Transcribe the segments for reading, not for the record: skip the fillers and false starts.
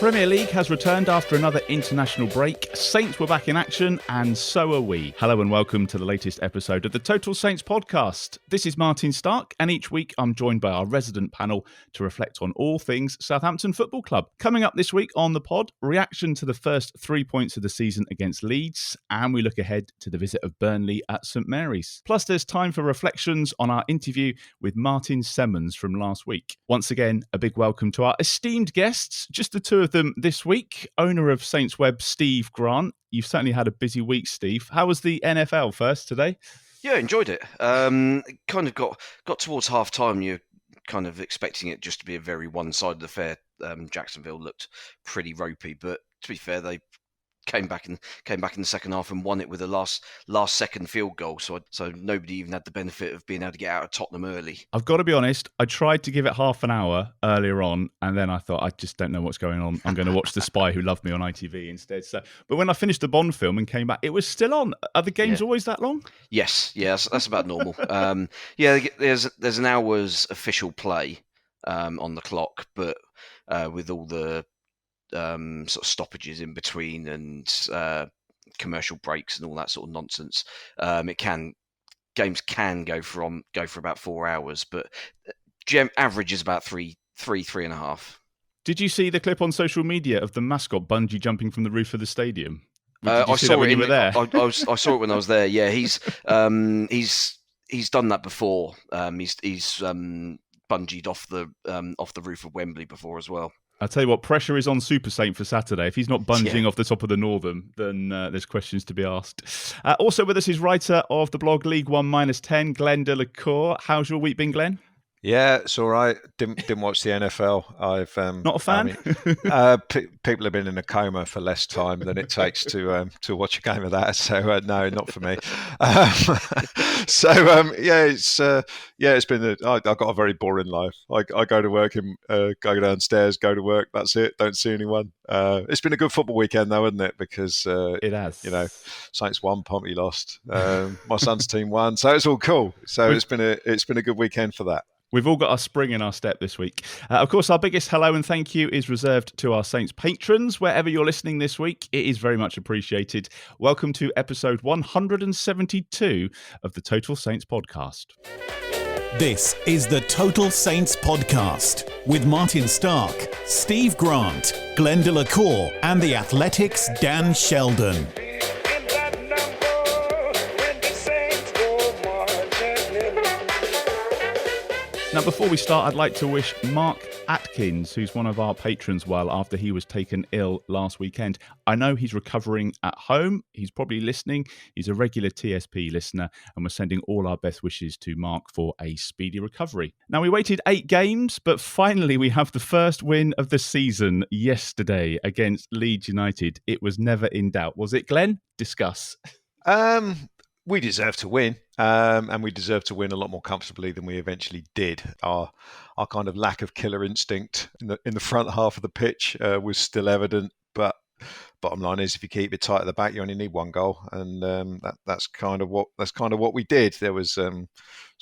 Premier League has returned after another international break. Saints were back in action, and so are we. Hello and welcome to the latest episode of the Total Saints podcast. This is Martin Stark, and each week I'm joined by our resident panel to reflect on all things Southampton Football Club. Coming up this week on the pod, reaction to the first 3 points of the season against Leeds, and we look ahead to the visit of Burnley at St Mary's. Plus, there's time for reflections on our interview with Martin Semmens from last week. Once again, a big welcome to our esteemed guests, just the two of them this week. Owner of Saints Web, Steve Grant. You've certainly had a busy week, Steve. How was the NFL first today? Yeah, enjoyed it. Kind of got towards half time. You're kind of expecting it just to be a very one-sided affair. Jacksonville looked pretty ropey, but to be fair, they came back in the second half and won it with a last second field goal. So nobody even had the benefit of being able to get out of Tottenham early. I've got to be honest, I tried to give it half an hour earlier on, and then I thought, I just don't know what's going on. I'm going to watch The Spy Who Loved Me on ITV instead. But when I finished the Bond film and came back, it was still on. Are the games always that long? Yes, that's about normal. There's an hour's official play on the clock, but with all the sort of stoppages in between and commercial breaks and all that sort of nonsense, games can go for about 4 hours, but average is about three and a half. Did you see the clip on social media of the mascot bungee jumping from the roof of the stadium? I saw it when you were there. I saw it when I was there. Yeah, he's done that before. He's bungeed off the roof of Wembley before as well. I'll tell you what, pressure is on Super Saint for Saturday. If he's not bungeeing off the top of the Northern, then there's questions to be asked. Also with us is writer of the blog League One -10, Glenn de la Cour. How's your week been, Glenn? Yeah, it's all right. Didn't watch the NFL. I've not a fan. People have been in a coma for less time than it takes to watch a game of that. So no, not for me. It's been. I've got a very boring life. I go to work and go downstairs, go to work. That's it. Don't see anyone. It's been a good football weekend though, isn't it? Because it has. You know, Saints won, Pompey lost. My son's team won, so it's all cool. So it's been a good weekend for that. We've all got our spring in our step this week. Of course, our biggest hello and thank you is reserved to our Saints patrons. Wherever you're listening this week, it is very much appreciated. Welcome to episode 172 of the Total Saints podcast. This is the Total Saints podcast with Martin Stark, Steve Grant, Glenn de la Cour, and the Athletics' Dan Sheldon. Now, before we start, I'd like to wish Mark Atkins, who's one of our patrons, well, after he was taken ill last weekend. I know he's recovering at home. He's probably listening. He's a regular TSP listener, and we're sending all our best wishes to Mark for a speedy recovery. Now, we waited 8 games, but finally we have the first win of the season yesterday against Leeds United. It was never in doubt, was it, Glenn? Discuss. We deserve to win, and we deserve to win a lot more comfortably than we eventually did. Our kind of lack of killer instinct in the front half of the pitch was still evident, but bottom line is, if you keep it tight at the back, you only need 1 goal, and that's kind of what we did. There was sort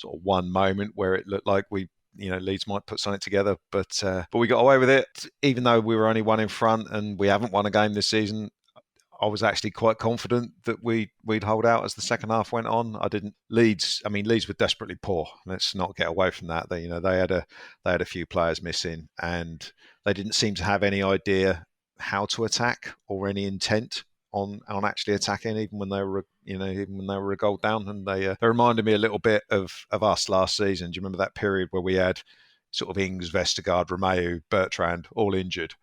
of one moment where it looked like Leeds might put something together, but we got away with it, even though we were only 1 in front, and we haven't won a game this season. I was actually quite confident that we'd hold out as the second half went on. Leeds were desperately poor. Let's not get away from that. They had a few players missing, and they didn't seem to have any idea how to attack or any intent on actually attacking, even when they were a goal down. And they reminded me a little bit of us last season. Do you remember that period where we had sort of Ings, Vestergaard, Romeu, Bertrand all injured,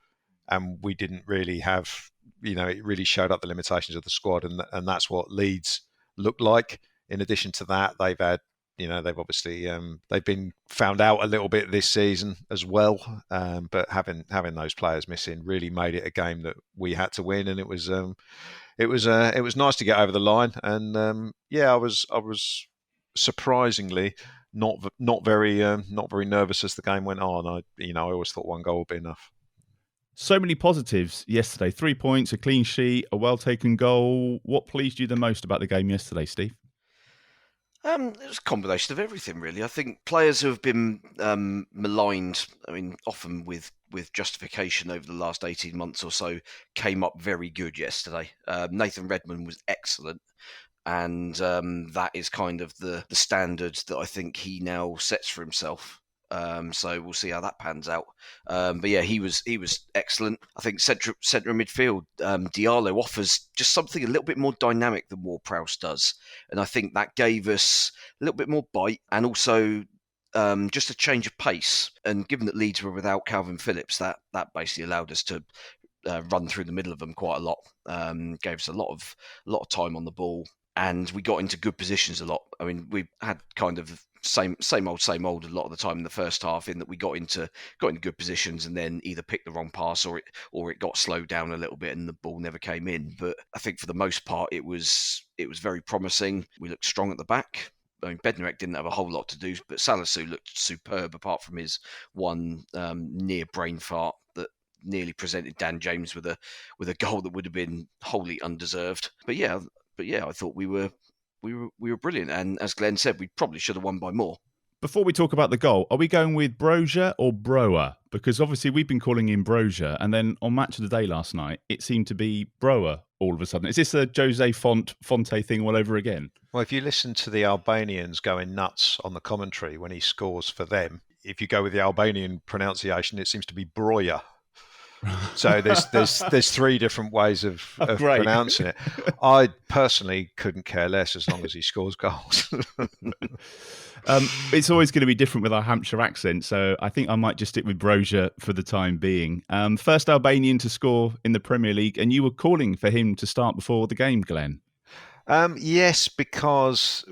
and we didn't really have. It really showed up the limitations of the squad, and that's what Leeds looked like. In addition to that, they've had, they've obviously they've been found out a little bit this season as well. But having those players missing really made it a game that we had to win, and it was nice to get over the line. And I was surprisingly not very nervous as the game went on. I always thought 1 goal would be enough. So many positives yesterday. 3 points, a clean sheet, a well-taken goal. What pleased you the most about the game yesterday, Steve? It was a combination of everything, really. I think players who have been maligned, I mean, often with justification over the last 18 months or so, came up very good yesterday. Nathan Redmond was excellent. And that is kind of the standards that I think he now sets for himself. So we'll see how that pans out. But yeah, he was excellent. I think centre midfield, Diallo offers just something a little bit more dynamic than Ward-Prowse does, and I think that gave us a little bit more bite and also just a change of pace. And given that Leeds were without Calvin Phillips, that basically allowed us to run through the middle of them quite a lot. Gave us a lot of time on the ball. And we got into good positions a lot. I mean, we had kind of same old a lot of the time in the first half, in that we got into good positions and then either picked the wrong pass or it got slowed down a little bit and the ball never came in. But I think for the most part it was very promising. We looked strong at the back. I mean, Bednarek didn't have a whole lot to do, but Salisu looked superb, apart from his one near brain fart that nearly presented Dan James with a goal that would have been wholly undeserved. But yeah, I thought we were brilliant, and as Glenn said, we probably should have won by more. Before we talk about the goal, are we going with Brozier or Broer? Because obviously we've been calling him Brozier, and then on Match of the Day last night, it seemed to be Broer all of a sudden. Is this a Jose Fonte thing all over again? Well, if you listen to the Albanians going nuts on the commentary when he scores for them, if you go with the Albanian pronunciation, it seems to be Broyer. So there's three different ways of pronouncing it. I personally couldn't care less as long as he scores goals. It's always going to be different with our Hampshire accent, so I think I might just stick with Brozier for the time being. First Albanian to score in the Premier League, and you were calling for him to start before the game, Glenn. Yes, because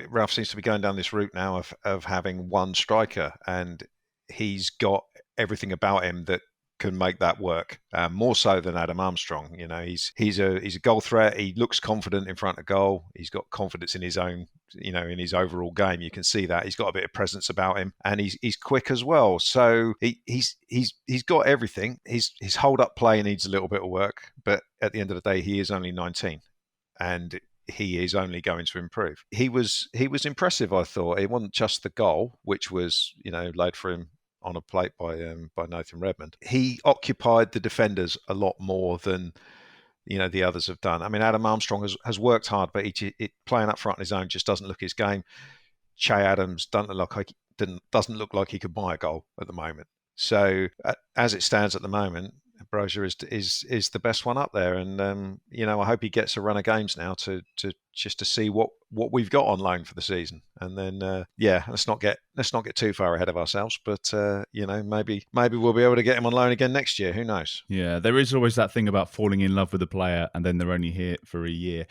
Ralph seems to be going down this route now of having one striker, and he's got everything about him that can make that work, more so than Adam Armstrong. He's a goal threat. He looks confident in front of goal. He's got confidence in his own, in his overall game. You can see that he's got a bit of presence about him, and he's quick as well. So he's got everything. His hold up play needs a little bit of work, but at the end of the day, he is only 19, and he is only going to improve. He was impressive, I thought. It wasn't just the goal, which was laid for him on a plate by Nathan Redmond. He occupied the defenders a lot more than the others have done. I mean, Adam Armstrong has worked hard, but playing up front on his own just doesn't look his game. Che Adams doesn't look like he could buy a goal at the moment. So as it stands at the moment, Brozier is the best one up there, and I hope he gets a run of games now to see what we've got on loan for the season, and then let's not get too far ahead of ourselves, but maybe we'll be able to get him on loan again next year. Who knows? Yeah, there is always that thing about falling in love with a player and then they're only here for a year.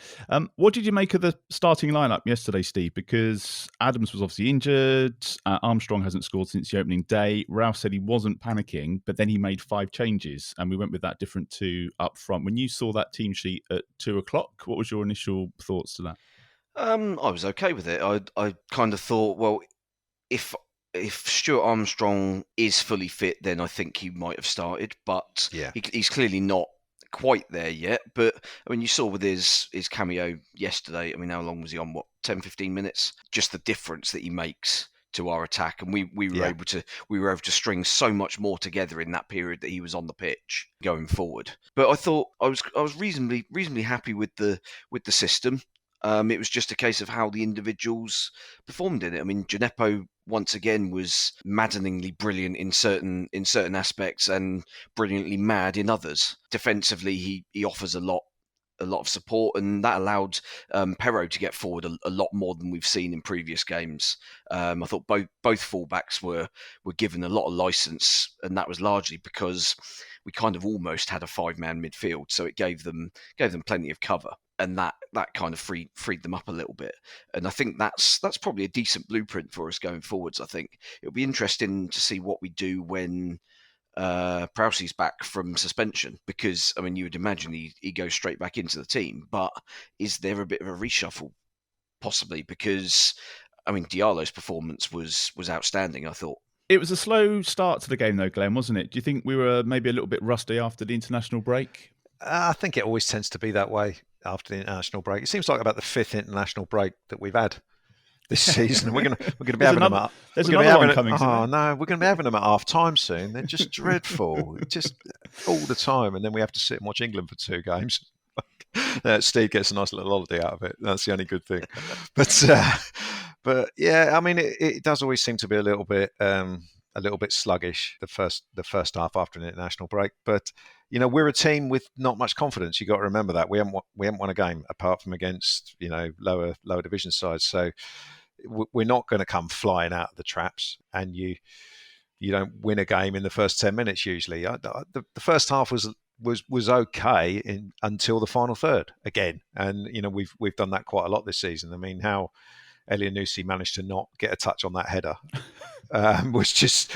What did you make of the starting lineup yesterday, Steve? Because Adams was obviously injured. Armstrong hasn't scored since the opening day. Ralph said he wasn't panicking, but then he made 5 changes, and we went with that different 2 up front. When you saw that team sheet at 2:00, what was your initial thoughts to that? I was okay with it. I kind of thought, well, if Stuart Armstrong is fully fit, then I think he might have started, but he's clearly not quite there yet. But I mean, you saw with his cameo yesterday, I mean, how long was he on? 10-15 minutes? Just the difference that he makes to our attack, and we were able to string so much more together in that period that he was on the pitch going forward. But I thought I was reasonably happy with the system. It was just a case of how the individuals performed in it. I mean, Djenepo once again was maddeningly brilliant in certain aspects and brilliantly mad in others. Defensively, he offers a lot of support, and that allowed Perraud to get forward a lot more than we've seen in previous games. I thought both fullbacks were given a lot of license, and that was largely because we kind of almost had a 5-man midfield, so it gave them plenty of cover. And that kind of freed them up a little bit, and I think that's probably a decent blueprint for us going forwards. I think it'll be interesting to see what we do when Prowsey's back from suspension, because I mean, you would imagine he goes straight back into the team. But is there a bit of a reshuffle, possibly? Because I mean, Diallo's performance was outstanding, I thought. It was a slow start to the game, though, Glenn, wasn't it? Do you think we were maybe a little bit rusty after the international break? I think it always tends to be that way after the international break. It seems like about the 5th international break that we've had this season. We're gonna be There's having them another- up. there's We're gonna be another one having coming, isn't Oh there? no, we're going to be having them at half time soon. They're just dreadful, just all the time, and then we have to sit and watch England for 2 games. Steve gets a nice little holiday out of it. That's the only good thing. But yeah, I mean, it does always seem to be a little bit sluggish the first half after an international break. But you know, we're a team with not much confidence. You got to remember that we haven't won a game apart from against lower division sides. So we're not going to come flying out of the traps, and you don't win a game in the first 10 minutes usually. The first half was okay until the final third again, and you know we've done that quite a lot this season. I mean, how Elyounoussi managed to not get a touch on that header was just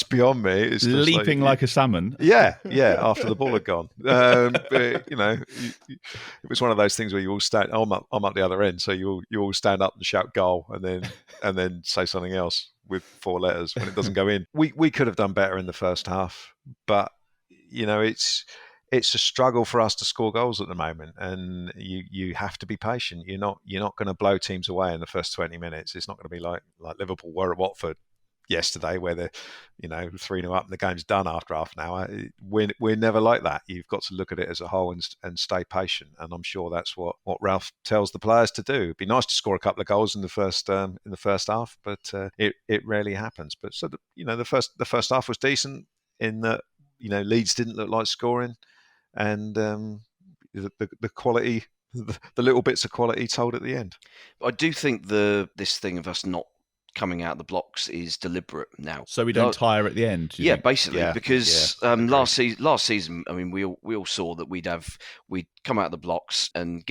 beyond me. It's just Leaping like a salmon. Yeah, after the ball had gone. But, you know, it was one of those things where you all stand. I'm at the other end, so you all stand up and shout goal, and then say something else with 4 letters when it doesn't go in. We could have done better in the first half, but you know, it's a struggle for us to score goals at the moment, and you have to be patient. You're not going to blow teams away in the first 20 minutes. It's not going to be like Liverpool were at Watford yesterday, where they're 3-0 up and the game's done after half an hour. We're never like that. You've got to look at it as a whole and stay patient. And I'm sure that's what Ralph tells the players to do. It'd be nice to score a couple of goals in the first half, but it rarely happens. But so the first half was decent in that Leeds didn't look like scoring, and the quality, the little bits of quality told at the end. I do think this thing of us not coming out of the blocks is deliberate now. So we don't tire at the end. Yeah, basically, because last season, I mean, we all saw that we'd come out of the blocks and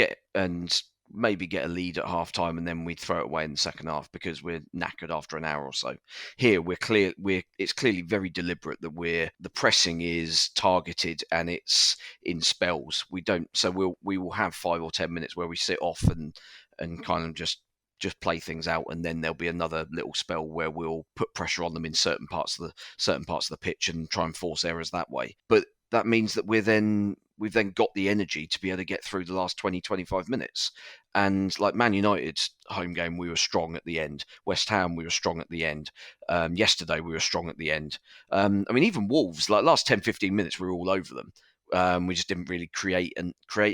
maybe get a lead at half time, and then we'd throw it away in the second half because we're knackered after an hour or so. Here it's clearly very deliberate that the pressing is targeted and it's in spells. We will have 5 or 10 minutes where we sit off and kind of just play things out, and then there'll be another little spell where we'll put pressure on them in certain parts of the pitch and try and force errors that way. But that means that we've then got the energy to be able to get through the last 20-25 minutes. And like Man United's home game, we were strong at the end. West Ham, we were strong at the end. Yesterday, we were strong at the end. I mean, even Wolves, like last 10-15 minutes, we were all over them. We just didn't really create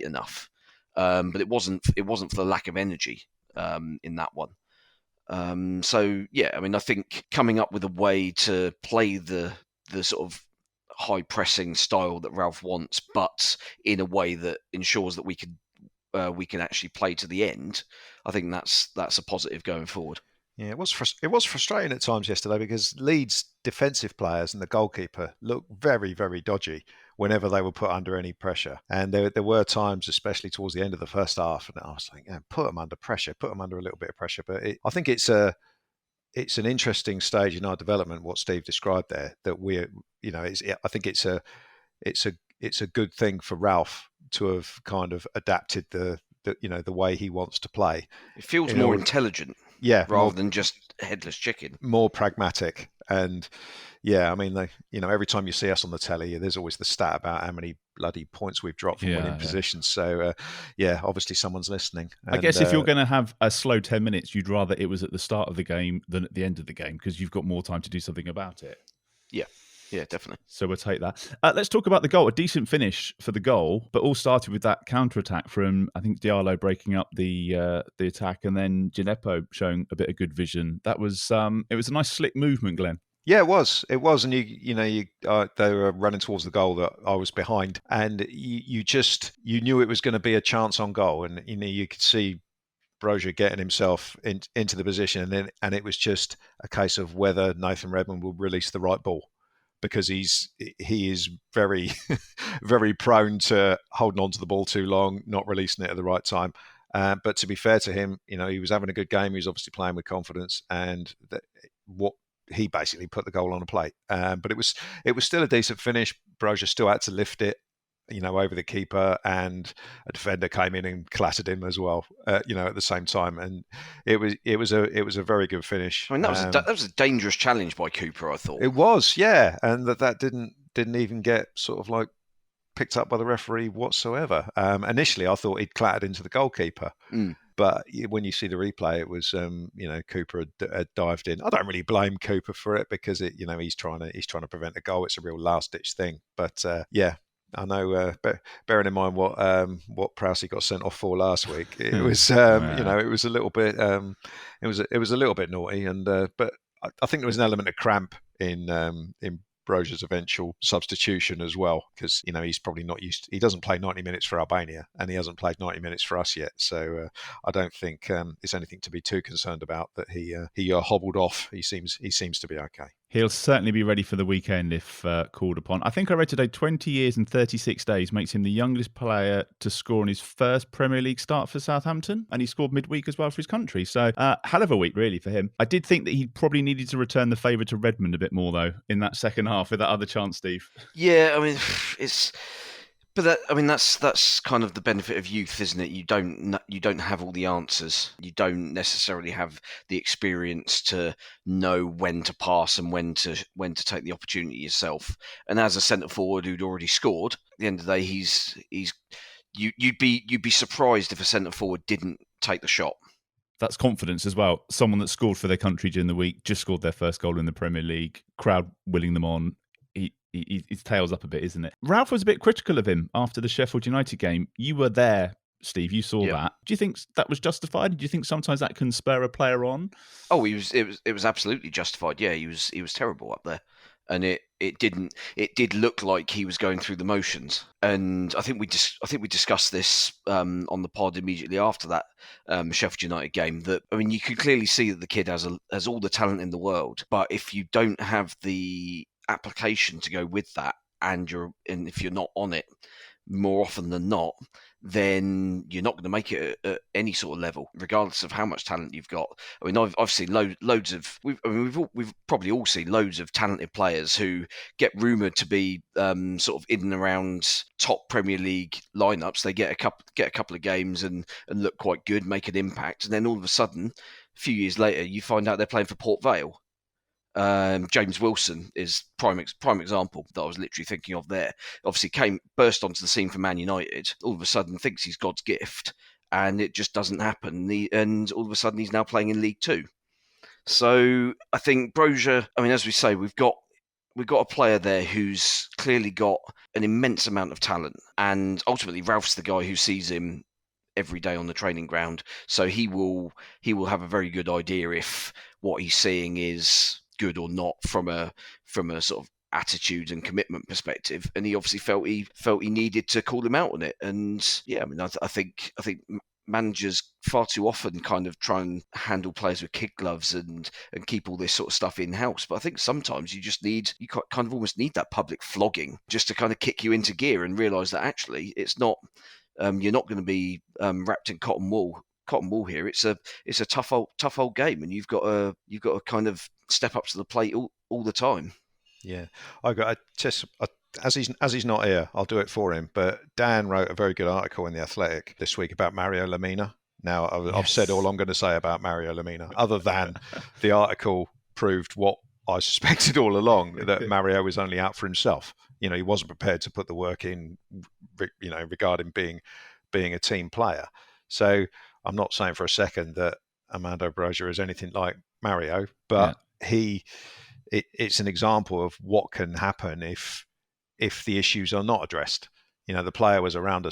enough. But it wasn't for the lack of energy in that one. So yeah, I mean, I think coming up with a way to play the sort of high pressing style that Ralph wants, but in a way that ensures that we can actually play to the end, I think that's a positive going forward. Yeah, it was frustrating at times yesterday because Leeds' defensive players and the goalkeeper looked very, very dodgy whenever they were put under any pressure. And there were times, especially towards the end of the first half, and I was like, put them under pressure, put them under a little bit of pressure. But I think it's an interesting stage in our development, what Steve described there, that I think it's a good thing for Ralph to have kind of adapted the way he wants to play. It feels more intelligent. Yeah, rather than just headless chicken. More pragmatic. And yeah, I mean, every time you see us on the telly, there's always the stat about how many bloody points we've dropped from winning positions. So obviously someone's listening. I guess if you're going to have a slow 10 minutes, you'd rather it was at the start of the game than at the end of the game because you've got more time to do something about it. Yeah, definitely. So we'll take that. Let's talk about the goal. A decent finish for the goal, but all started with that counter-attack from, I think, Diallo breaking up the attack and then Gineppo showing a bit of good vision. That was it was a nice slick movement, Glenn. Yeah, it was, and they were running towards the goal that I was behind, and you knew it was going to be a chance on goal, and you could see Broja getting himself into the position, and it was just a case of whether Nathan Redmond will release the right ball, because he is very, very prone to holding on to the ball too long, not releasing it at the right time. But to be fair to him, he was having a good game. He was obviously playing with confidence, and he basically put the goal on a plate. But it was still a decent finish. Broja still had to lift it, over the keeper, and a defender came in and clattered him as well, at the same time. And it was a very good finish. I mean, that was a dangerous challenge by Cooper, I thought. It was, yeah, and that didn't even get sort of like picked up by the referee whatsoever. Initially, I thought he'd clattered into the goalkeeper, But when you see the replay, it was Cooper had dived in. I don't really blame Cooper for it because he's trying to prevent a goal. It's a real last ditch thing. But I know. Bearing in mind what Prowsey got sent off for last week, it was it was a little bit it was a little bit naughty, and but I think there was an element of cramp in Broja's eventual substitution as well, because he's probably not used. He doesn't play 90 minutes for Albania, and he hasn't played 90 minutes for us yet. So I don't think it's anything to be too concerned about that he hobbled off. He seems to be okay. He'll certainly be ready for the weekend if called upon. I think I read today 20 years and 36 days makes him the youngest player to score in his first Premier League start for Southampton, and he scored midweek as well for his country. So hell of a week, really, for him. I did think that he probably needed to return the favour to Redmond a bit more, though, in that second half with that other chance, Steve. Yeah, I mean, that's kind of the benefit of youth, isn't it? You don't have all the answers. You don't necessarily have the experience to know when to pass and when to take the opportunity yourself. And as a centre forward who'd already scored, at the end of the day, you'd be surprised if a centre forward didn't take the shot. That's confidence as well. Someone that scored for their country during the week, just scored their first goal in the Premier League, crowd willing them on. His tail's up a bit, isn't it? Ralph was a bit critical of him after the Sheffield United game. You were there, Steve. You saw that. Do you think that was justified? Do you think sometimes that can spur a player on? Oh, it was absolutely justified. Yeah, he was terrible up there, and it did look like he was going through the motions. And I think we discussed this on the pod immediately after that Sheffield United game. That you could clearly see that the kid has all the talent in the world, but if you don't have the application to go with that, and if you're not on it more often than not, then you're not going to make it at any sort of level, regardless of how much talent you've got. I've seen loads of. We've probably all seen loads of talented players who get rumoured to be sort of in and around top Premier League lineups. They get a couple of games and look quite good, make an impact, and then all of a sudden, a few years later, you find out they're playing for Port Vale. James Wilson is prime example that I was literally thinking of there. Obviously burst onto the scene for Man United, all of a sudden thinks he's God's gift, and it just doesn't happen. And all of a sudden he's now playing in League Two. So I think Broja, as we say, we've got a player there who's clearly got an immense amount of talent, and ultimately Ralph's the guy who sees him every day on the training ground, so he will have a very good idea if what he's seeing is good or not from a sort of attitude and commitment perspective. And he obviously felt he needed to call him out on it. And yeah, I think managers far too often kind of try and handle players with kid gloves and keep all this sort of stuff in house. But I think sometimes you kind of almost need that public flogging just to kind of kick you into gear and realise that actually it's not. You're not going to be wrapped in cotton wool here. It's a tough old game, and you've got to kind of step up to the plate all the time. Yeah, as he's not here, I'll do it for him. But Dan wrote a very good article in The Athletic this week about Mario Lemina. Now, I've said all I'm going to say about Mario Lemina, other than the article proved what I suspected all along, that Mario was only out for himself. He wasn't prepared to put the work in, regarding being a team player. So I'm not saying for a second that Armando Broja is anything like Mario, but it's an example of what can happen if the issues are not addressed. The player was around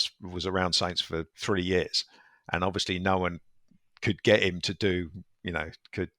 Saints for 3 years, and obviously no one could get him to do, could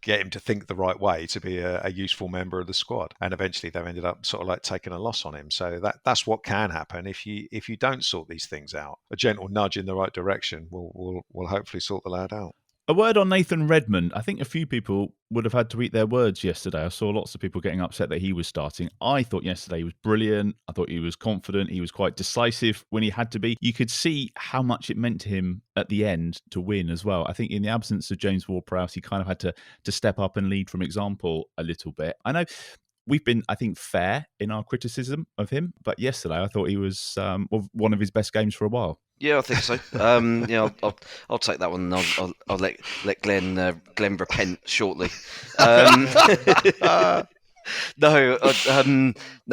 get him to think the right way to be a useful member of the squad. And eventually they've ended up sort of like taking a loss on him. So that's what can happen if you don't sort these things out. A gentle nudge in the right direction will hopefully sort the lad out. A word on Nathan Redmond. I think a few people would have had to eat their words yesterday. I saw lots of people getting upset that he was starting. I thought yesterday he was brilliant. I thought he was confident. He was quite decisive when he had to be. You could see how much it meant to him at the end to win as well. I think in the absence of James Ward-Prowse, he kind of had to step up and lead from example a little bit. I know we've been, I think, fair in our criticism of him, but yesterday I thought he was one of his best games for a while. Yeah, I think so. I'll take that one. And I'll let Glenn repent shortly. No,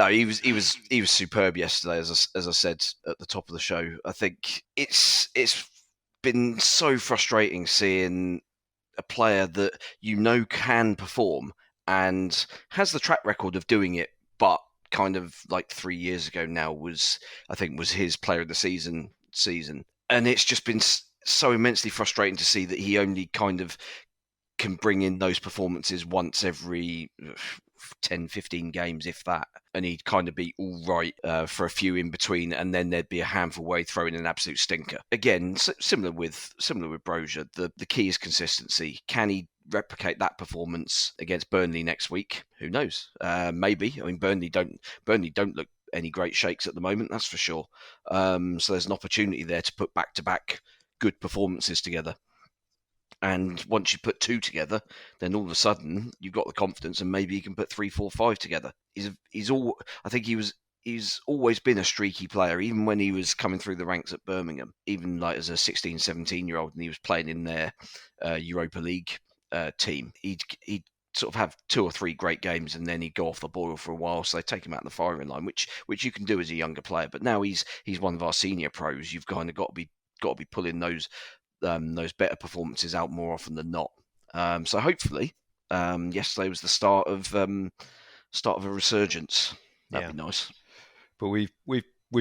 he was superb yesterday. As I said at the top of the show, I think it's been so frustrating seeing a player that can perform and has the track record of doing it, but kind of like 3 years ago now was his player of the season. And it's just been so immensely frustrating to see that he only kind of can bring in those performances once every 10, 15 games, if that, and he'd kind of be all right for a few in between, and then there'd be a handful way throwing an absolute stinker. Again, similar with Brozier, the key is consistency. Can he replicate that performance against Burnley next week? Who knows? Maybe. I mean, Burnley don't look any great shakes at the moment, that's for sure. So there's an opportunity there to put back-to-back good performances together. And once you put two together, then all of a sudden you've got the confidence, and maybe you can put 3, 4, 5 together. He's always been a streaky player, even when he was coming through the ranks at Birmingham, even like as a 16, 17-year-old, and he was playing in their Europa League team. He'd sort of have 2 or 3 great games, and then he'd go off the boil for a while. So they take him out of the firing line, which you can do as a younger player. But now he's one of our senior pros. You've kind of got to be pulling those better performances out more often than not. So hopefully, yesterday was the start of a resurgence. That'd be nice. But we've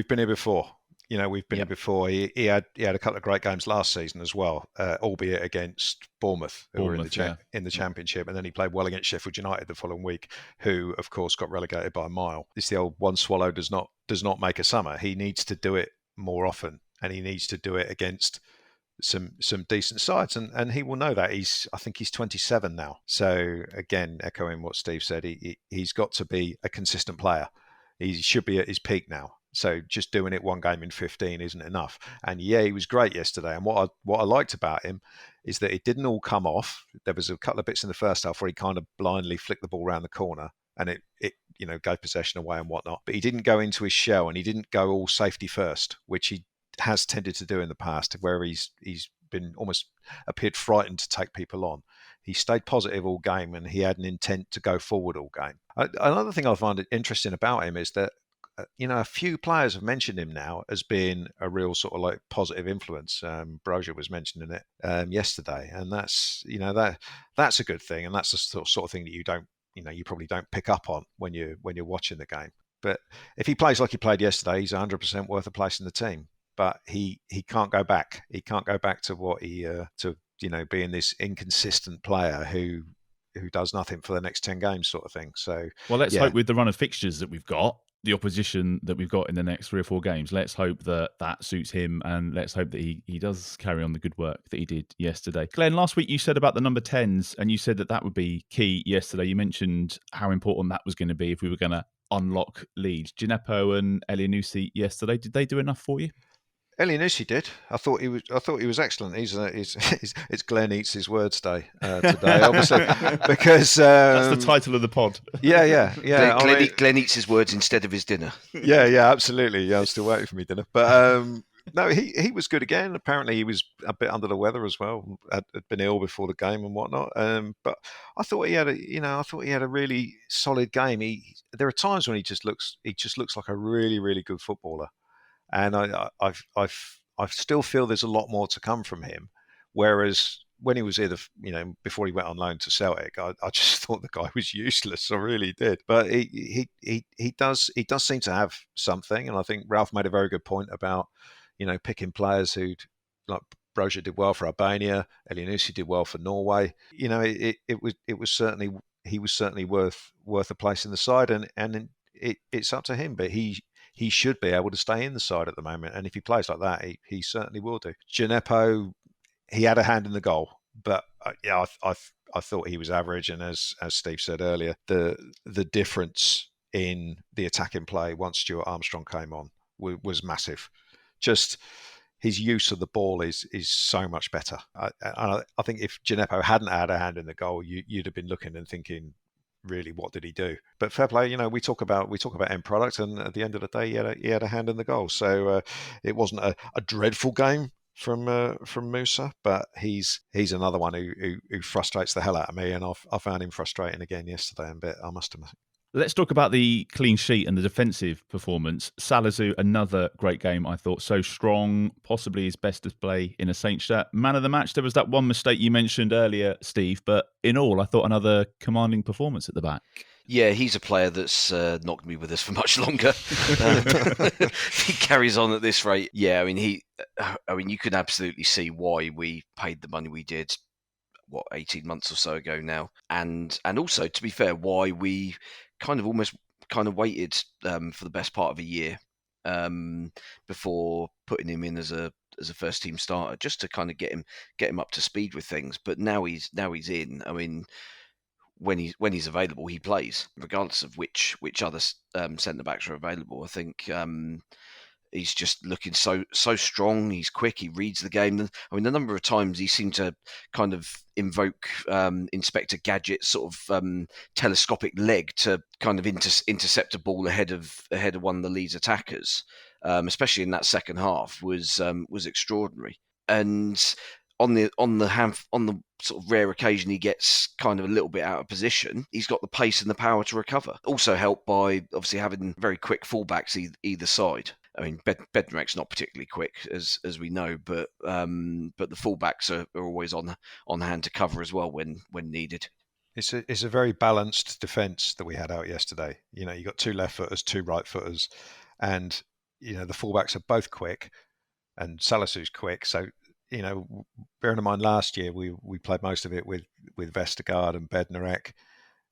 been here before. We've been here before. He had a couple of great games last season as well, albeit against Bournemouth, who were in the Championship, and then he played well against Sheffield United the following week, who of course got relegated by a mile. It's the old one swallow does not make a summer. He needs to do it more often, and he needs to do it against some decent sides, and he will know that. I think he's 27 now. So again, echoing what Steve said, he's got to be a consistent player. He should be at his peak now. So just doing it one game in 15 isn't enough. And he was great yesterday. And what I liked about him is that it didn't all come off. There was a couple of bits in the first half where he kind of blindly flicked the ball around the corner, and it gave possession away and whatnot. But he didn't go into his shell, and he didn't go all safety first, which he has tended to do in the past, where he's been almost appeared frightened to take people on. He stayed positive all game, and he had an intent to go forward all game. Another thing I find interesting about him is that a few players have mentioned him now as being a real sort of like positive influence. Brozier was mentioning it yesterday, and that's that's a good thing, and that's the sort of thing that you probably don't pick up on when you're watching the game. But if he plays like he played yesterday, he's 100% worth a place in the team. But he can't go back. He can't go back to what being this inconsistent player who does nothing for the next 10 games sort of thing. So let's hope with the run of fixtures that we've got, the opposition that we've got in the next 3 or 4 games, let's hope that suits him, and let's hope that he does carry on the good work that he did yesterday. Glenn, last week you said about the number 10s, and you said that would be key yesterday. You mentioned how important that was going to be if we were going to unlock leads. Djenepo and Elyounoussi yesterday, did they do enough for you? Elyounoussi did. I thought he was excellent. It's Glenn Eats His Words Day today, obviously, because that's the title of the pod. Yeah. Glenn eats his words instead of his dinner. Yeah, absolutely. Yeah, I'm still waiting for me dinner, but no, he was good again. Apparently, he was a bit under the weather as well. Had been ill before the game and whatnot. But I thought he had a really solid game. There are times when he just looks like a really, really good footballer. And I still feel there's a lot more to come from him. Whereas when he was here, before he went on loan to Celtic, I just thought the guy was useless. I really did. But he does seem to have something. And I think Ralph made a very good point about picking players who, like Brozier did well for Albania, Elyounoussi did well for Norway. It was certainly worth a place in the side, and it's up to him. But he should be able to stay in the side at the moment. And if he plays like that, he certainly will do. Djenepo, he had a hand in the goal, but I thought he was average. And as Steve said earlier, the difference in the attacking play once Stuart Armstrong came on was massive. Just his use of the ball is so much better. I think if Djenepo hadn't had a hand in the goal, you'd have been looking and thinking, really, what did he do? But fair play, we talk about end product, and at the end of the day, he had a hand in the goal. So it wasn't a dreadful game from Musa, but he's another one who frustrates the hell out of me, and I found him frustrating again yesterday. I must admit. Let's talk about the clean sheet and the defensive performance. Salazar, another great game, I thought. So strong, possibly his best display in a Saints shirt. Man of the match, there was that one mistake you mentioned earlier, Steve, but in all, I thought another commanding performance at the back. Yeah, he's a player that's not going to be with us for much longer. He carries on at this rate. Yeah, I mean, you can absolutely see why we paid the money we did, 18 months or so ago now. And also, to be fair, why we almost waited for the best part of a year before putting him in as a first team starter, just to kind of get him up to speed with things. But now he's in. I mean, when he's available, he plays, regardless of which other centre backs are available. I think he's just looking so strong. He's quick. He reads the game. I mean, the number of times he seemed to kind of invoke Inspector Gadget's sort of telescopic leg to kind of intercept a ball ahead of one of the Leeds attackers, especially in that second half, was extraordinary. And on the sort of rare occasion he gets kind of a little bit out of position, he's got the pace and the power to recover. Also helped by obviously having very quick fullbacks either side. I mean, Bednarek's not particularly quick, as we know, but the fullbacks are always on hand to cover as well when needed. It's a very balanced defence that we had out yesterday. You know, you got 2 left footers, 2 right footers, and you know the fullbacks are both quick, and Salazar's quick. So you know, bearing in mind last year we played most of it with Vestergaard and Bednarek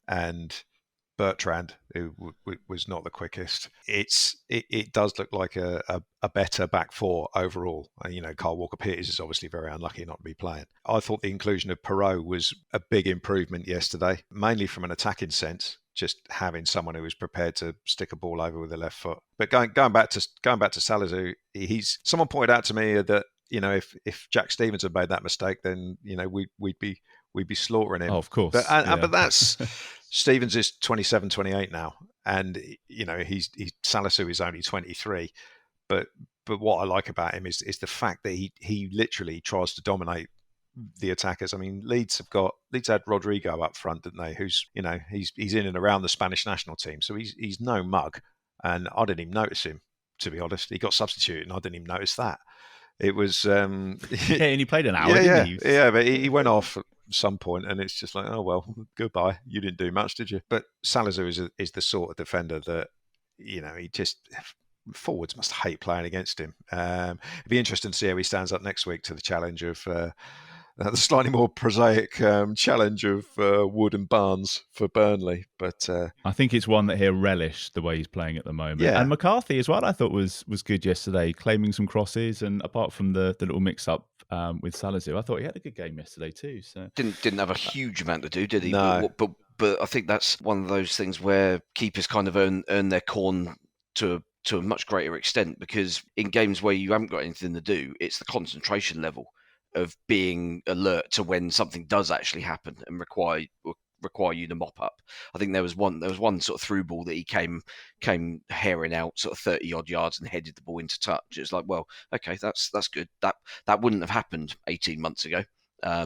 and Bertrand, who was not the quickest. It does look like a better back four overall. You know, Kyle Walker-Peters is obviously very unlucky not to be playing. I thought the inclusion of Perrault was a big improvement yesterday, mainly from an attacking sense, just having someone who was prepared to stick a ball over with the left foot. But going back to Salazar, someone pointed out to me that, you know, if Jack Stevens had made that mistake, then, you know, we'd be slaughtering him. Oh, of course. But that's Stevens is 27, 28 now, and you know Salazar is only 23. But what I like about him is the fact that he literally tries to dominate the attackers. I mean, Leeds had Rodrigo up front, didn't they? Who's, you know, he's in and around the Spanish national team, so he's no mug, and I didn't even notice him, to be honest. He got substituted, and I didn't even notice that. It was yeah, and he played an hour, didn't he? Yeah, but he went off at some point, and it's just like, oh well, goodbye. You didn't do much, did you? But Salazar is the sort of defender that, you know, forwards must hate playing against him. It'd be interesting to see how he stands up next week to the challenge of the slightly more prosaic challenge of Wood and Barnes for Burnley. But I think it's one that he'll relish the way he's playing at the moment. Yeah. And McCarthy as well, I thought was good yesterday, claiming some crosses, and apart from the little mix-up with Salazar, I thought he had a good game yesterday too. So didn't have a huge amount to do, did he? No. But I think that's one of those things where keepers kind of earn their corn to a much greater extent, because in games where you haven't got anything to do, it's the concentration level of being alert to when something does actually happen and require you to mop up. I think there was one sort of through ball that he came herring out sort of 30 odd yards and headed the ball into touch. It's like, well, okay, that's good. That wouldn't have happened 18 months ago.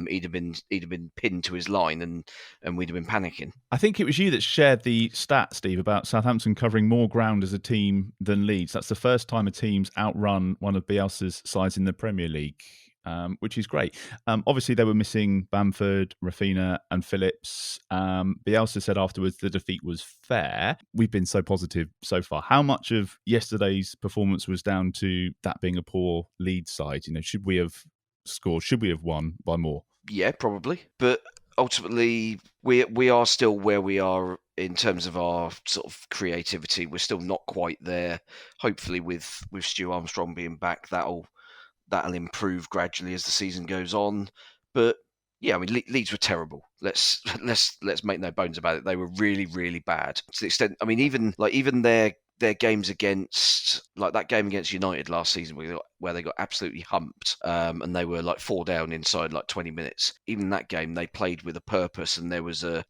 He'd have been pinned to his line, and we'd have been panicking. I think it was you that shared the stat, Steve, about Southampton covering more ground as a team than Leeds. That's the first time a team's outrun one of Bielsa's sides in the Premier League, which is great. Obviously, they were missing Bamford, Rafinha and Phillips. Bielsa said afterwards the defeat was fair. We've been so positive so far. How much of yesterday's performance was down to that being a poor Leeds side? You know, should we have scored? Should we have won by more? Yeah, probably. But ultimately, we are still where we are in terms of our sort of creativity. We're still not quite there. Hopefully, with Stu Armstrong being back, that'll improve gradually as the season goes on. But yeah, I mean, Leeds were terrible. Let's make no bones about it. They were really, really bad to the extent. I mean, even their games against, like that game against United last season, where they got absolutely humped, and they were like 4 down inside like 20 minutes. Even that game, they played with a purpose, and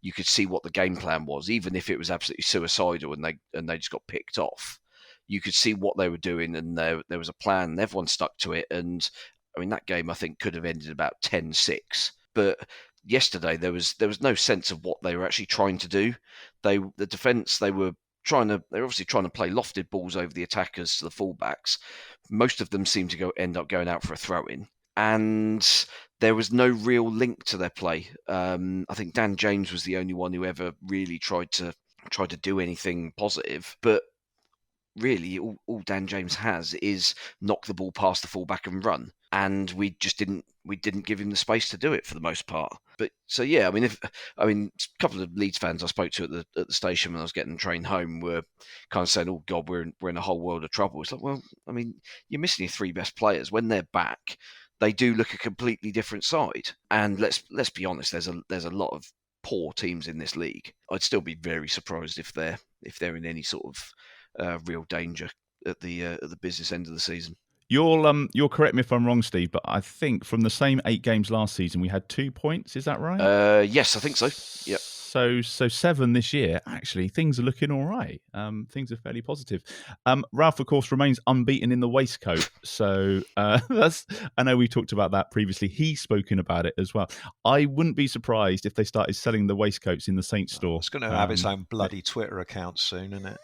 you could see what the game plan was, even if it was absolutely suicidal and they just got picked off. You could see what they were doing, and there was a plan, and everyone stuck to it. And I mean, that game I think could have ended about 10-6. But yesterday there was no sense of what they were actually trying to do. The defence, they were obviously trying to play lofted balls over the attackers to the fullbacks. Most of them seemed to end up going out for a throw-in, and there was no real link to their play. I think Dan James was the only one who ever really tried to do anything positive, but really all Dan James has is knock the ball past the fullback and run, and we didn't give him the space to do it for the most part. But so yeah, a couple of Leeds fans I spoke to at the station when I was getting the train home were kind of saying, "Oh God, we're in a whole world of trouble." It's like, well, I mean, you're missing your three best players. When they're back, they do look a completely different side. And let's be honest, there's a lot of poor teams in this league. I'd still be very surprised if they're in any sort of real danger at the business end of the season. You'll correct me if I'm wrong, Steve, but I think from the same 8 games last season, we had 2 points. Is that right? Yes, I think so. Yep. So 7 this year. Actually, things are looking all right. Things are fairly positive. Ralph, of course, remains unbeaten in the waistcoat. So that's. I know we talked about that previously. He's spoken about it as well. I wouldn't be surprised if they started selling the waistcoats in the Saints store. It's going to have its own bloody Twitter account soon, isn't it?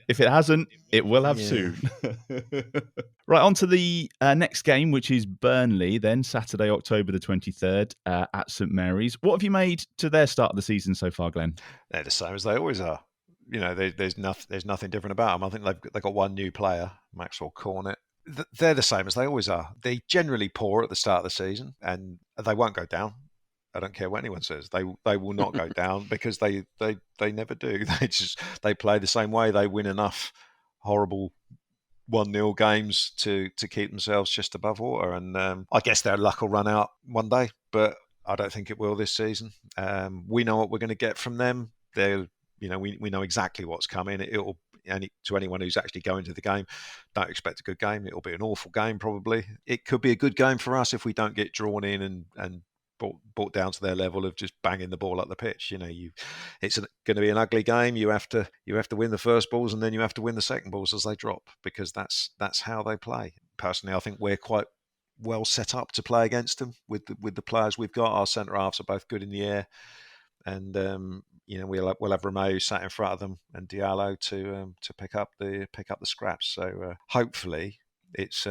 If it hasn't, it will have soon. Right, on to the next game, which is Burnley, then Saturday, October the 23rd at St Mary's. What have you made to their start of the season so far, Glenn? They're the same as they always are. There's nothing different about them. I think they've got one new player, Maxwell Cornet. They're the same as they always are. They're generally poor at the start of the season, and they won't go down. I don't care what anyone says. They will not go down because they never do. They play the same way. They win enough horrible 1-0 games to keep themselves just above water. And I guess their luck will run out one day, but I don't think it will this season. We know what we're going to get from them. We know exactly what's coming. To anyone who's actually going to the game, don't expect a good game. It'll be an awful game probably. It could be a good game for us if we don't get drawn in and brought down to their level of just banging the ball up the pitch. It's going to be an ugly game. You have to win the first balls, and then you have to win the second balls as they drop, because that's how they play. Personally, I think we're quite well set up to play against them with the players we've got. Our centre halves are both good in the air, and we'll have Romeu sat in front of them and Diallo to pick up the scraps. So hopefully it's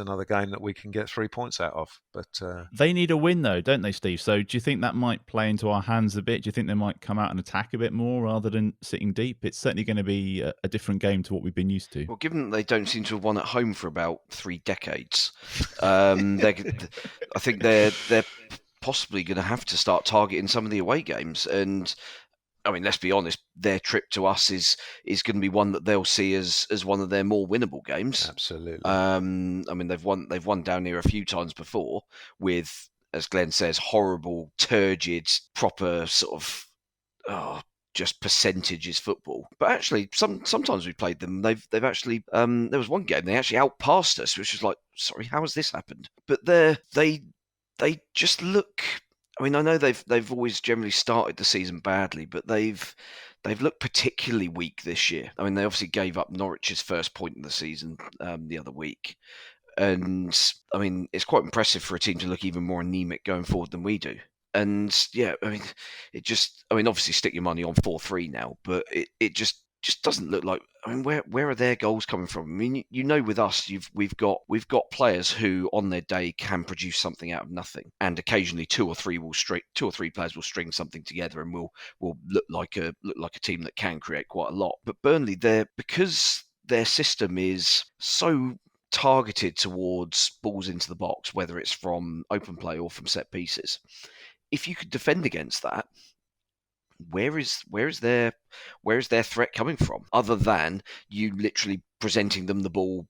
another game that we can get 3 points out of. But they need a win, though, don't they, Steve? So do you think that might play into our hands a bit? Do you think they might come out and attack a bit more rather than sitting deep? It's certainly going to be a different game to what we've been used to. Well, given that they don't seem to have won at home for about 3 decades, I think they're possibly going to have to start targeting some of the away games. And I mean, let's be honest, their trip to us is going to be one that they'll see as one of their more winnable games. Absolutely. They've won down here a few times before with, as Glenn says, horrible, turgid, proper sort of just percentages football. But actually, sometimes we played them. They've actually there was one game they actually outpassed us, which was like, sorry, how has this happened? But they just look. I mean, I know they've always generally started the season badly, but they've looked particularly weak this year. I mean, they obviously gave up Norwich's first point in the season the other week, and I mean, it's quite impressive for a team to look even more anemic going forward than we do. And yeah, I mean, obviously stick your money on 4-3 now, but it just doesn't look like. I mean, where are their goals coming from? I mean, with us, we've got players who on their day can produce something out of nothing, and occasionally two or three players will string something together and will look like a team that can create quite a lot. But Burnley, because their system is so targeted towards balls into the box, whether it's from open play or from set pieces, if you could defend against that, where is their threat coming from, other than you literally presenting them the ball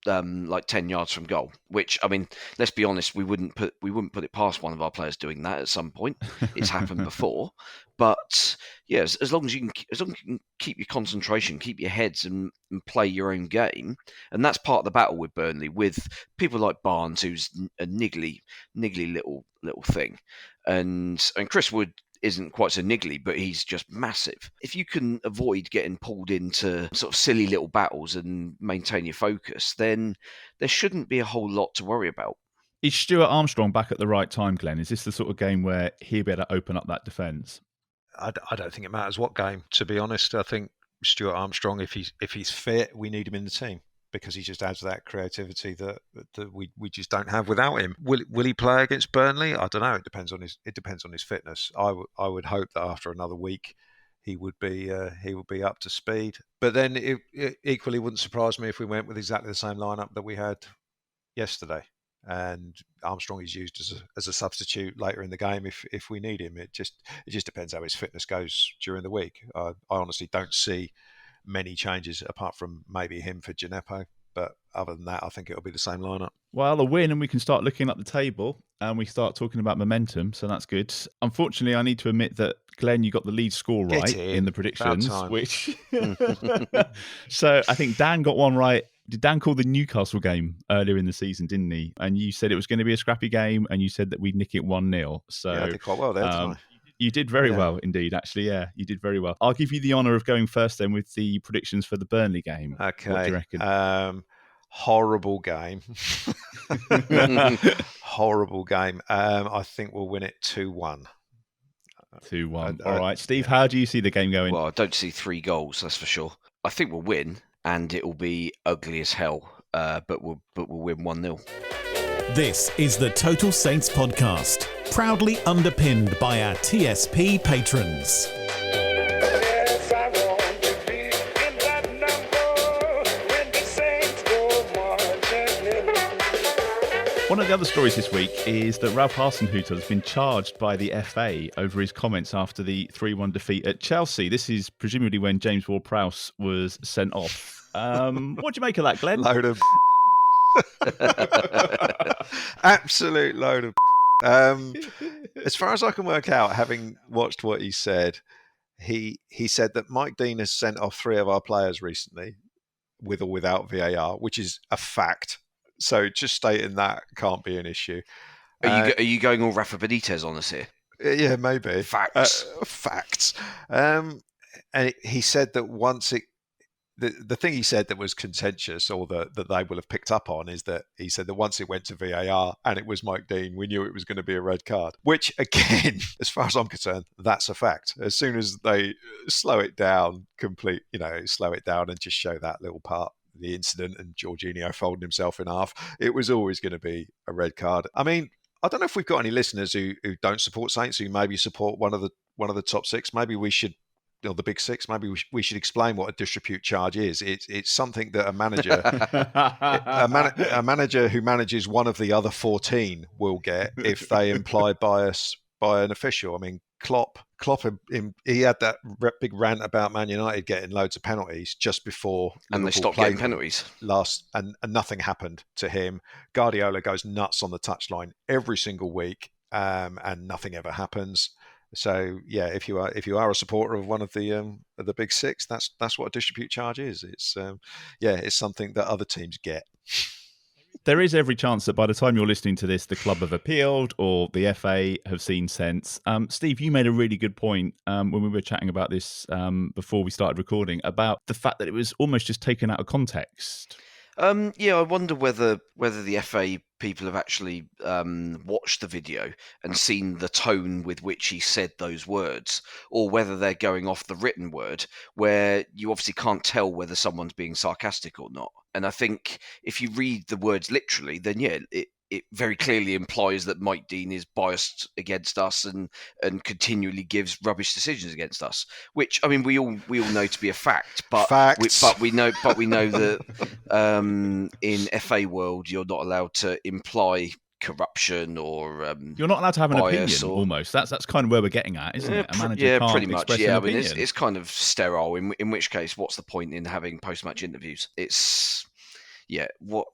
like 10 yards from goal? Which, I mean, let's be honest, we wouldn't put it past one of our players doing that at some point. It's happened before. But yeah, as long as you can keep your concentration, keep your heads, and play your own game, and that's part of the battle with Burnley, with people like Barnes, who's a niggly little thing, and Chris Wood isn't quite so niggly, but he's just massive. If you can avoid getting pulled into sort of silly little battles and maintain your focus, then there shouldn't be a whole lot to worry about. Is Stuart Armstrong back at the right time, Glenn? Is this the sort of game where he'll be able to open up that defence? I don't think it matters what game, to be honest. I think Stuart Armstrong, if he's fit, we need him in the team because he just adds that creativity that we just don't have without him. Will he play against Burnley? I don't know. It depends on his fitness. I would hope that after another week he would be up to speed. But then it equally wouldn't surprise me if we went with exactly the same lineup that we had yesterday. And Armstrong is used as a substitute later in the game if we need him. It just depends how his fitness goes during the week. I honestly don't see many changes apart from maybe him for Djenepo. But other than that, I think it'll be the same lineup. Well, a win and we can start looking at the table and we start talking about momentum, so that's good. Unfortunately, I need to admit that, Glenn, you got the lead score right in the predictions, which so I think Dan got one right. Did Dan call the Newcastle game earlier in the season, didn't he? And you said it was going to be a scrappy game and you said that we'd nick it 1-0. So yeah, I did quite well there, didn't I? You did very well indeed, actually. Yeah, you did very well. I'll give you the honour of going first then with the predictions for the Burnley game. Okay. What do you reckon? Horrible game. Horrible game. I think we'll win it 2-1. 2-1. All right. Steve, how do you see the game going? Well, I don't see 3 goals, that's for sure. I think we'll win, and it will be ugly as hell, but we'll win 1-0. This is the Total Saints podcast, proudly underpinned by our TSP patrons. Yes, I want to be in that number when the Saints go marching in. One of the other stories this week is that Ralph Hasenhüttl has been charged by the FA over his comments after the 3-1 defeat at Chelsea. This is presumably when James Ward-Prowse was sent off. What do you make of that, Glenn? Load of absolute load of as far as I can work out, having watched what he said, he said that Mike Dean has sent off 3 of our players recently with or without VAR, which is a fact. So just stating that can't be an issue. Are you going all Rafa Benitez on us here? Yeah, maybe. Facts. Facts. And he said that once it the thing he said that was contentious, or that they will have picked up on, is that he said that once it went to VAR and it was Mike Dean, we knew it was going to be a red card. Which, again, as far as I'm concerned, that's a fact. As soon as they slow it down, slow it down and just show that little part, the incident and Jorginho folding himself in half, it was always going to be a red card. I mean, I don't know if we've got any listeners who don't support Saints, who maybe support one of the top 6. Maybe we should. The big 6. Maybe we should explain what a disrepute charge is. It's something that a manager who manages one of the other 14 will get if they imply bias by an official. I mean, Klopp, he had that big rant about Man United getting loads of penalties just before, and they stopped getting penalties and nothing happened to him. Guardiola goes nuts on the touchline every single week, and nothing ever happens. So yeah, if you are a supporter of one of the big 6, that's what a disrepute charge is. It's it's something that other teams get. There is every chance that by the time you're listening to this, the club have appealed or the FA have seen sense. Steve, you made a really good point when we were chatting about this before we started recording, about the fact that it was almost just taken out of context. I wonder whether the FA people have actually watched the video and seen the tone with which he said those words, or whether they're going off the written word, where you obviously can't tell whether someone's being sarcastic or not. And I think if you read the words literally, then it very clearly implies that Mike Dean is biased against us and continually gives rubbish decisions against us. Which, I mean, we all know to be a fact, but we know that in FA world you're not allowed to imply corruption or you're not allowed to have an opinion. Or, almost that's kind of where we're getting at, isn't it? A manager can't pretty much. express Yeah, an I mean, opinion. it's kind of sterile. In which case, what's the point in having post-match interviews? It's what.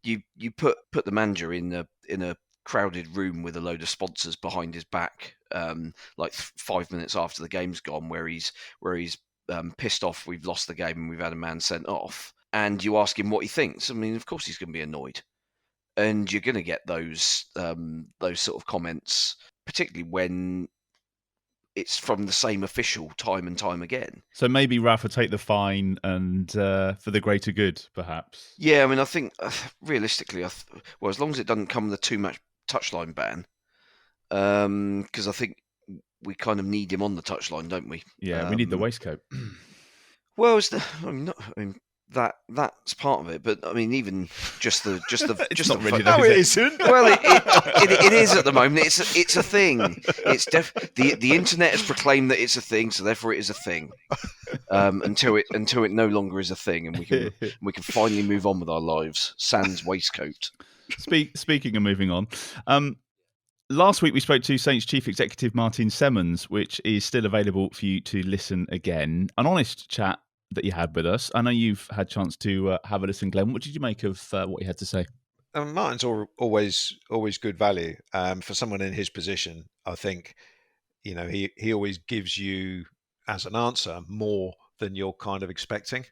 You put the manager in a crowded room with a load of sponsors behind his back, like 5 minutes after the game's gone, where he's pissed off we've lost the game and we've had a man sent off, and you ask him what he thinks. I mean, of course he's going to be annoyed, and you're going to get those sort of comments, particularly when it's from the same official time and time again. So maybe Rafa take the fine and for the greater good, perhaps. Yeah, I mean, I think realistically, well, as long as it doesn't come with a 2-match touchline ban, because I think we kind of need him on the touchline, don't we? Yeah, we need the waistcoat. Well, that's part of it, but I mean, even just the not really No, it isn't. Well, it is at the moment. It's a thing. It's the internet has proclaimed that it's a thing, so therefore it is a thing. Until it no longer is a thing, and we can finally move on with our lives. Sans waistcoat. Speaking of moving on, last week we spoke to Saints Chief Executive Martin Semmens, which is still available for you to listen again. An honest chat that you had with us. I know you've had a chance to have a listen, Glenn. What did you make of what he had to say? Martin's always good value for someone in his position. I think, he always gives you as an answer more than you're kind of expecting.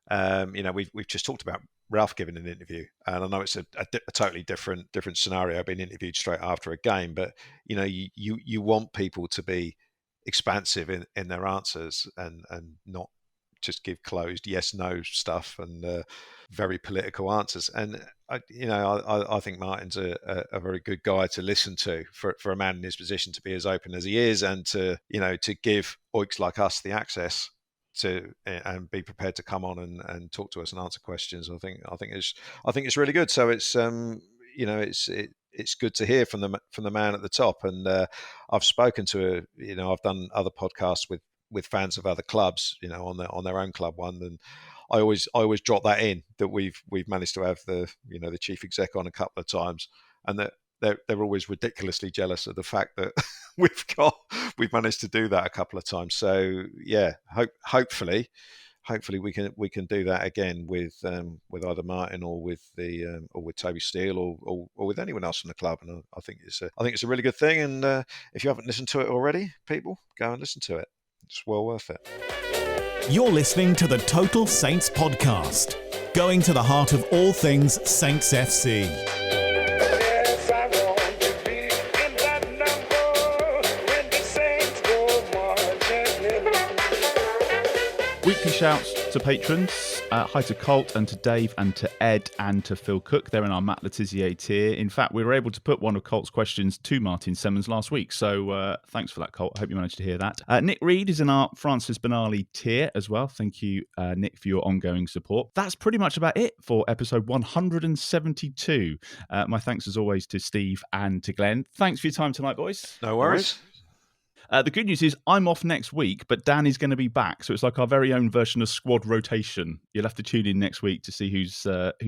We've just talked about Ralph giving an interview, and I know it's a totally different scenario, being interviewed straight after a game, but you want people to be expansive in their answers and not just give closed yes no stuff and very political answers. And I think Martin's a very good guy to listen to for a man in his position to be as open as he is, and to give oiks like us the access to and be prepared to come on and talk to us and answer questions. I think it's really good. So it's it's good to hear from the man at the top. And I've spoken to I've done other podcasts with fans of other clubs, on their own club one, and I always drop that in that we've managed to have the chief exec on a couple of times, and that they're always ridiculously jealous of the fact that we've managed to do that a couple of times. So yeah, hopefully we can do that again with either Martin or with Toby Steele or with anyone else in the club. And I think it's a really good thing. And if you haven't listened to it already, people, go and listen to it. It's well worth it. You're listening to the Total Saints podcast, going to the heart of all things Saints FC. Yes, I want to be in that number when the Saints go marching in. Weekly shouts to patrons. Hi to Colt and to Dave and to Ed and to Phil Cook. They're in our Matt Letizia tier. In fact, we were able to put one of Colt's questions to Martin Semmens last week. So thanks for that, Colt. I hope you managed to hear that. Nick Reed is in our Francis Benali tier as well. Thank you, Nick, for your ongoing support. That's pretty much about it for episode 172. My thanks as always to Steve and to Glenn. Thanks for your time tonight, boys. No worries. The good news is I'm off next week, but Dan is going to be back. So it's like our very own version of squad rotation. You'll have to tune in next week to see who's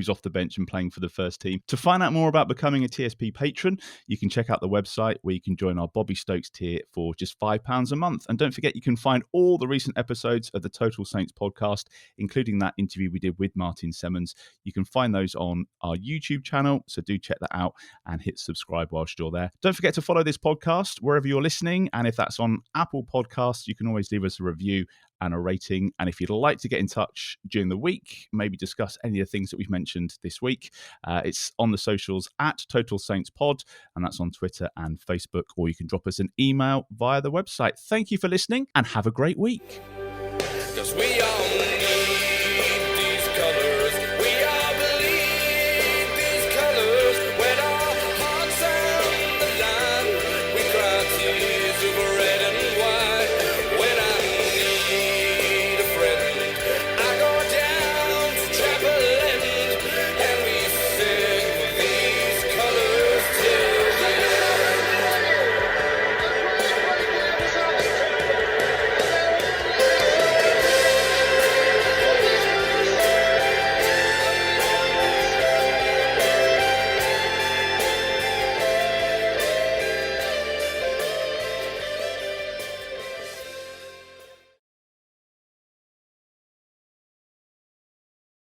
off the bench and playing for the first team. To find out more about becoming a TSP patron, you can check out the website where you can join our Bobby Stokes tier for just £5 a month. And don't forget, you can find all the recent episodes of the Total Saints podcast, including that interview we did with Martin Semmens. You can find those on our YouTube channel. So do check that out and hit subscribe whilst you're there. Don't forget to follow this podcast wherever you're listening. And if that's on Apple Podcasts, you can always leave us a review and a rating. And if you'd like to get in touch during the week, maybe discuss any of the things that we've mentioned this week, it's on the socials at Total Saints Pod, and that's on Twitter and Facebook, or you can drop us an email via the website. Thank you for listening and have a great week. 'Cause we are